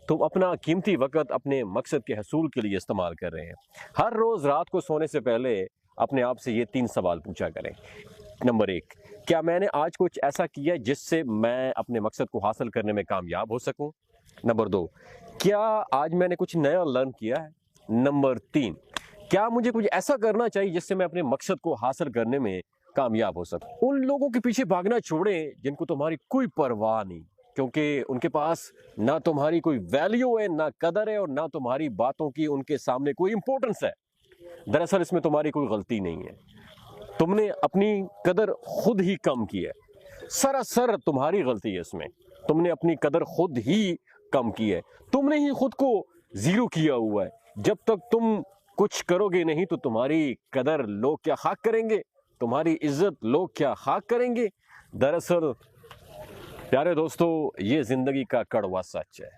तुम अपना कीमती वक्त अपने मकसद के हसूल के लिए इस्तेमाल कर रहे हैं। हर रोज रात को सोने से पहले अपने आप से ये 3 सवाल पूछा करें। नंबर 1, क्या मैंने आज कुछ ऐसा किया जिससे मैं अपने मकसद को हासिल करने में कामयाब हो सकूं? नंबर 2, क्या आज मैंने कुछ नया लर्न किया है? नंबर 3, क्या मुझे कुछ ऐसा करना चाहिए जिससे मैं अपने मकसद को हासिल करने में कामयाब हो सकूं? उन लोगों के पीछे भागना छोड़ें जिनको तुम्हारी कोई परवाह नहीं, क्योंकि उनके पास ना तुम्हारी कोई वैल्यू है, ना कदर है और ना तुम्हारी बातों की उनके सामने कोई इंपॉर्टेंस है। दरअसल इसमें तुम्हारी कोई गलती नहीं है। तुमने अपनी कदर खुद ही कम की है। सरासर तुम्हारी गलती है इसमें। तुमने अपनी कदर खुद ही कम की है। तुमने ही खुद को जीरो किया हुआ है। जब तक तुम कुछ करोगे नहीं तो तुम्हारी कदर लोग क्या खाक करेंगे, तुम्हारी इज्जत लोग क्या खाक करेंगे। दरअसल प्यारे दोस्तों, ये जिंदगी का कड़वा सच है।